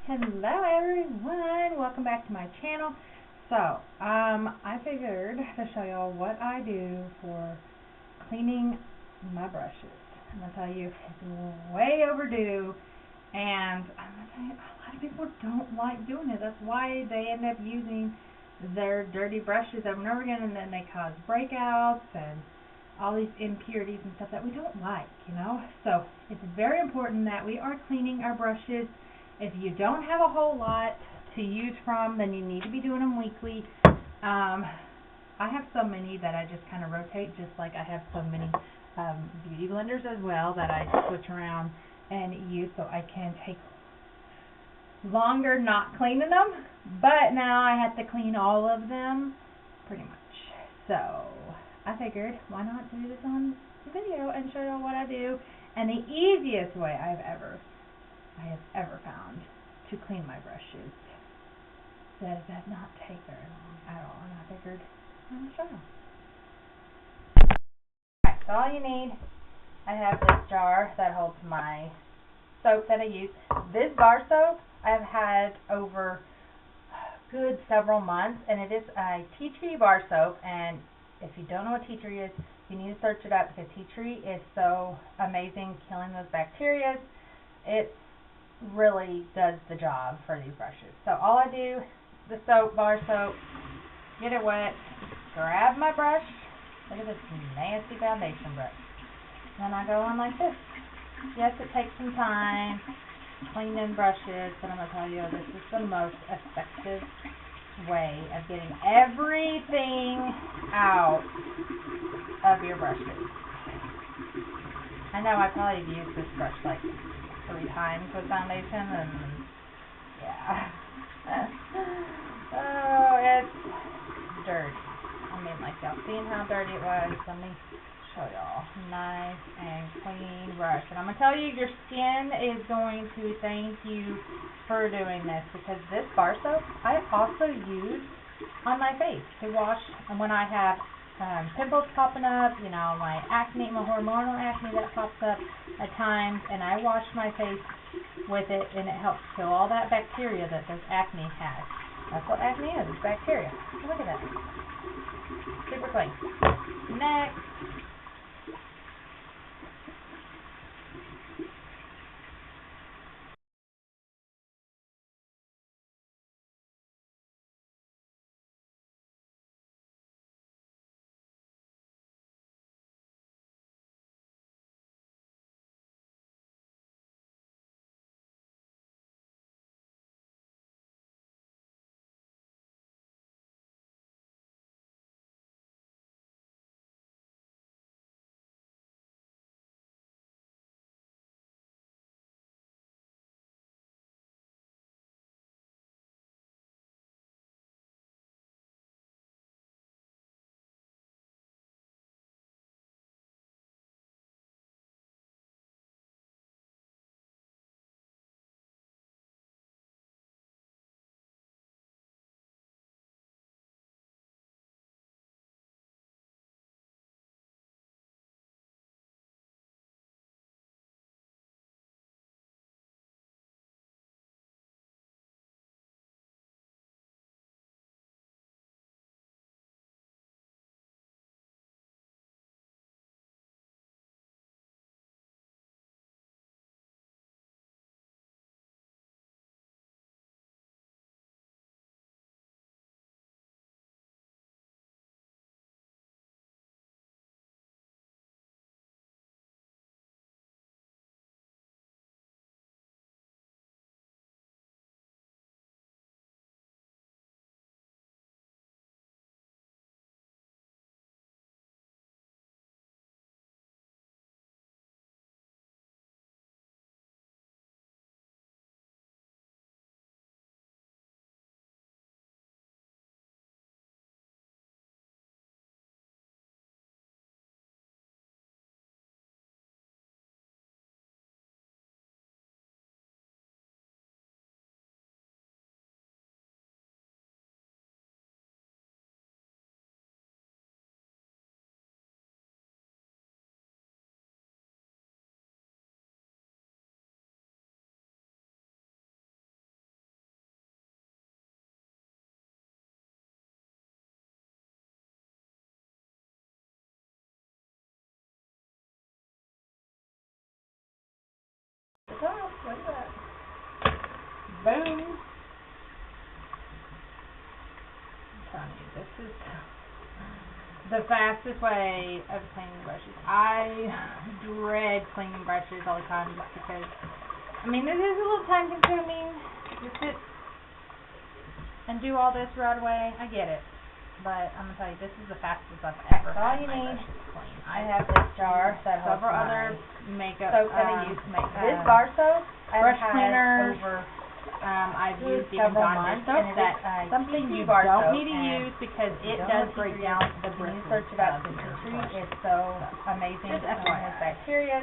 Hello everyone, welcome back to my channel. So, I figured to show y'all what I do for cleaning my brushes. I'm going to tell you, it's way overdue, and I'm going to tell you, a lot of people don't like doing it. That's why they end up using their dirty brushes over and over again, and then they cause breakouts and all these impurities and stuff that we don't like, So, it's very important that we are cleaning our brushes. If you don't have a whole lot to use from, then you need to be doing them weekly. I have so many that I just kind of rotate, just like I have so many beauty blenders as well that I switch around and use, so I can take longer not cleaning them. But now I have to clean all of them pretty much. So I figured, why not do this on video and show you what I do, and the easiest way I have ever found to clean my brushes. That does not take very long at all, and I figured I'm going to show you. Alright, so all you need, I have this jar that holds my soap that I use. This bar soap I've had over good several months, and it is a tea tree bar soap, and if you don't know what tea tree is, you need to search it up, because tea tree is so amazing killing those bacteria. It really does the job for these brushes. So all I do, the soap, bar soap, get it wet, grab my brush. Look at this nasty foundation brush. Then I go on like this. Yes, it takes some time cleaning brushes, but I'm going to tell you, this is the most effective way of getting everything out of your brushes. I know I probably have used this brush like 3 times with foundation, and yeah. Oh, it's dirty. I mean, like, y'all seen how dirty it was? Let me show y'all. Nice and clean brush. And I'm going to tell you, your skin is going to thank you for doing this, because this bar soap I also use on my face to wash when I have pimples popping up, my acne, my hormonal acne that pops up at times, and I wash my face with it, and it helps kill all that bacteria that this acne has. That's what acne is, it's bacteria. Look at that. Super clean. Next. Look at that. Boom. I'm telling you, this is the fastest way of cleaning brushes. I dread cleaning brushes all the time just because, I mean, it is a little time consuming to sit and do all this right away. I get it. But I'm going to tell you, this is the fastest I've ever All had you my need. brushes clean. I have this jar that holds several my other makeup soap that I use to make this uh, bar soap. brush I've had cleaners. over I've used even several Dawn months, dish soap. and it is That's a something you bar don't soap, need to and use because it don't does look break pretty. down the When you bristles search about of your citrus, brush. it's so Amazing. just Just has FYI. bacteria.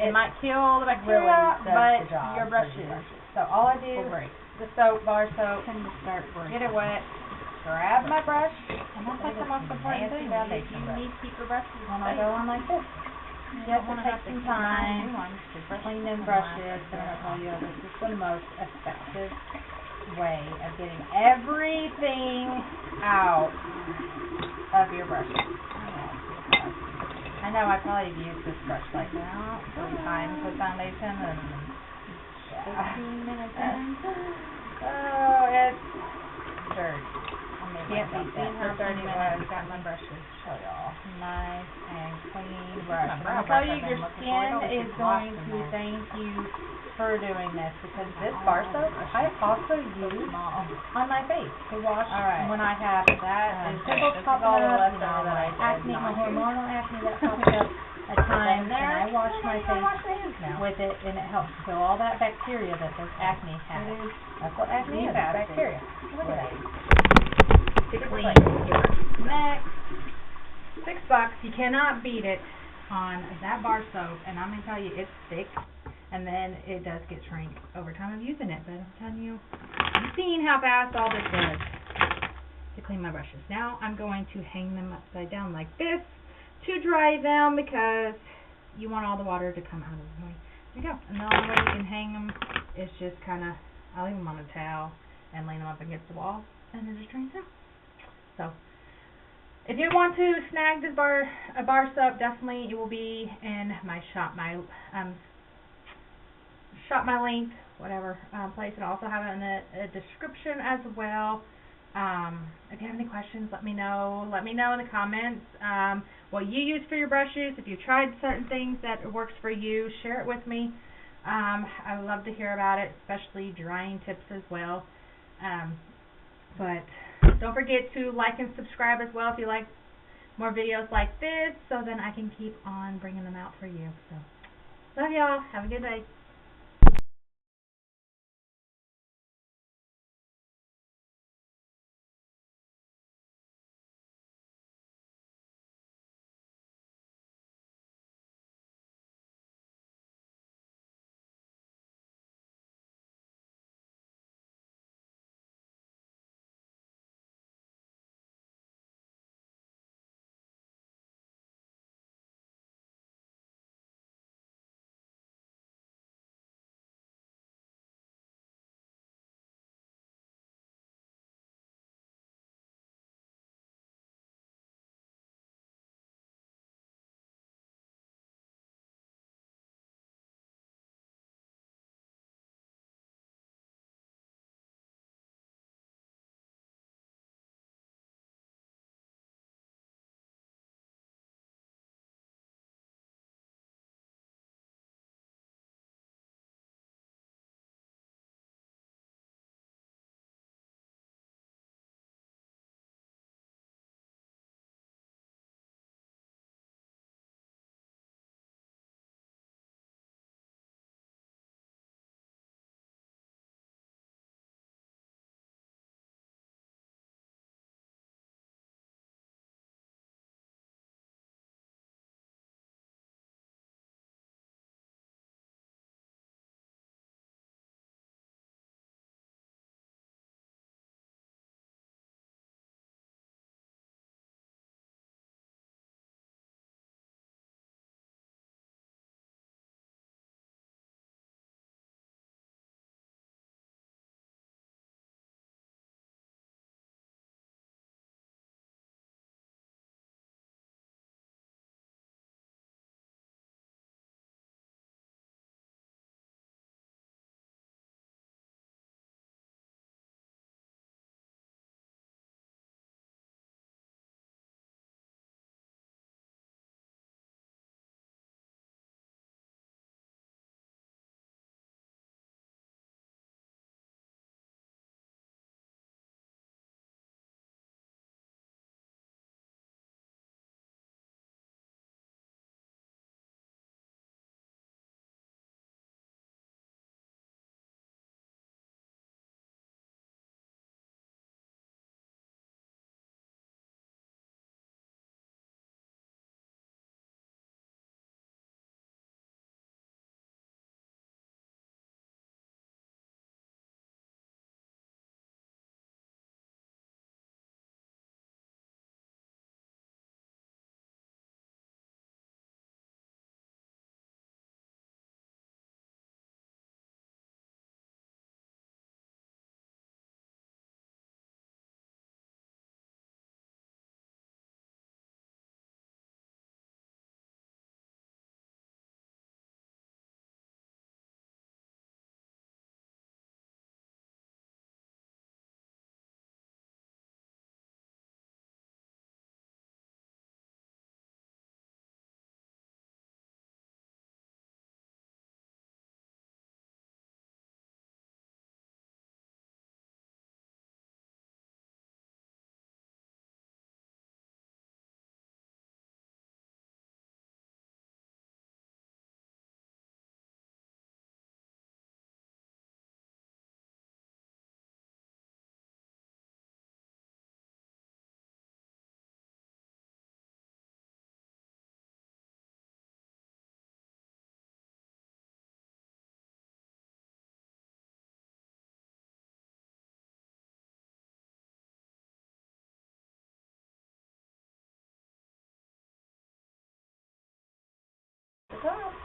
It might kill the bacteria, really does but the job your for brushes your brushes. So all I do, will break. the soap, bar soap, Tend to start breaking. get it wet, grab my brush, And that's like It the is most important nasty thing. foundation You brush. need to keep your brushes when I safe. go on like this. You You have don't to want to take have to some keep buying time new ones to clean them brushes. And I'll tell you, this is the most effective way of getting everything out of your brushes. I know I probably have used this brush like now 3 times with foundation and 18 minutes in. oh, it's dirty. Can't Can't beat be that. how For 30 30 minutes. minutes, Got my brushes. show y'all. Nice and clean This is brush. my And brow I'll tell brush you, I've your been looking for. It skin always is gets going lost in to there. thank you for doing this because This bar soap I also use small. on my face to wash Alright. when I have pimples this is popping all the up, leftover that I did acne, not my use. hormonal acne that pops up at times, and I wash my face with it, and it helps kill all that bacteria that this acne has. It is. That's what acne is. Fasting. Bacteria. Look at that. To Super clean. clean. Next, $6. You cannot beat it on that bar soap, and I'm gonna tell you, it's thick, and then it does get shrink over time of using it. But I'm telling you, you've seen how fast all this does to clean my brushes. Now I'm going to hang them upside down like this to dry them because you want all the water to come out of them. There you go. And the only way you can hang them is just kind of, I'll leave them on a towel and lay them up against the wall, and it just drains out. So, if you want to snag this bar soap, definitely it will be in my shop my link, whatever place, and I'll also have it in the description as well. If you have any questions, let me know. Let me know in the comments what you use for your brushes. If you've tried certain things that works for you, share it with me. I would love to hear about it, especially drying tips as well. But don't forget to like and subscribe as well if you like more videos like this, so then I can keep on bringing them out for you. So, love y'all. Have a good day.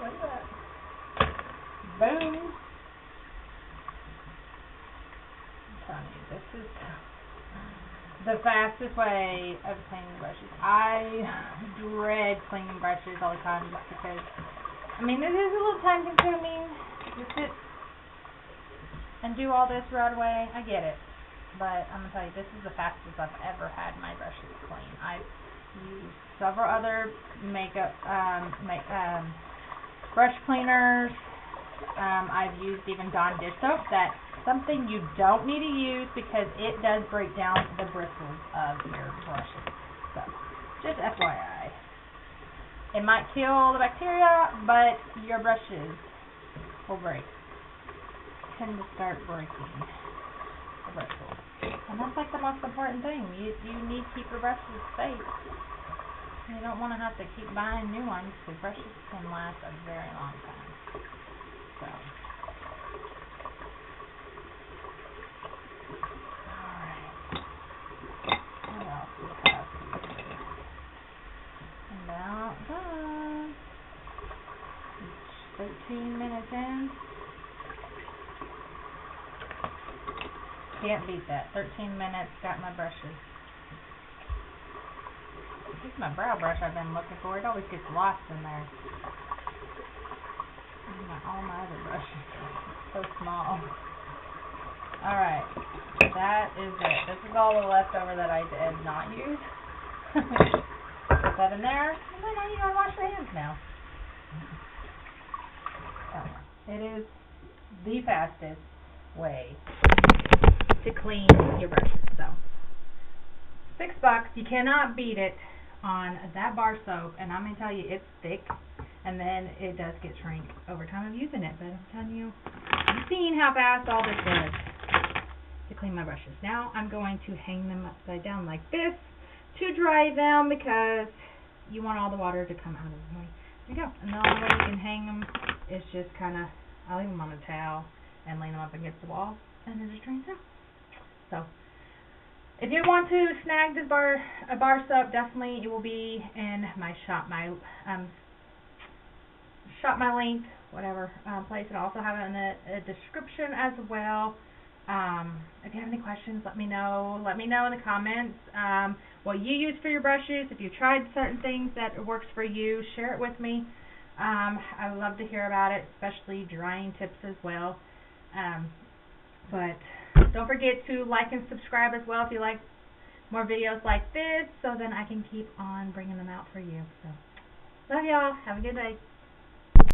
Look at that. Boom. I'm telling you, this is the fastest way of cleaning brushes. I dread cleaning brushes all the time just because, I mean, it is a little time consuming to sit and do all this right away. I get it. But I'm going to tell you, this is the fastest I've ever had my brushes clean. I've used several other brush cleaners. I've used even Dawn dish soap. That's something you don't need to use because it does break down the bristles of your brushes. So, just FYI. It might kill the bacteria, but your brushes will break. Tend to start breaking the bristles. And that's like the most important thing. You need to keep your brushes safe. You don't want to have to keep buying new ones because brushes can last a very long time. So, alright. What else do we have here? About done. 13 minutes in. Can't beat that. 13 minutes, got my brushes. This is my brow brush I've been looking for. It always gets lost in there. All my other brushes. So small. Alright. That is it. This is all the leftover that I did not use. Put that in there. And then you gotta wash your hands now. It is the fastest way to clean your brushes. So, $6. You cannot beat it on that bar soap. And I'm going to tell you, it's thick. And then it does get shrink over time of using it. But I'm telling you, I've seen how fast all this does to clean my brushes. Now I'm going to hang them upside down like this to dry them because you want all the water to come out of them. There you go. And the only way you can hang them is just kind of, I'll leave them on a towel and lay them up against the wall, and it just drains out. So, if you want to snag this bar soap, definitely it will be in my shop my link, whatever place, and I'll also have it in the description as well. If you have any questions, let me know. Let me know in the comments what you use for your brushes. If you've tried certain things that works for you, share it with me. I would love to hear about it, especially drying tips as well. But don't forget to like and subscribe as well if you like more videos like this, so then I can keep on bringing them out for you. So, love y'all. Have a good day.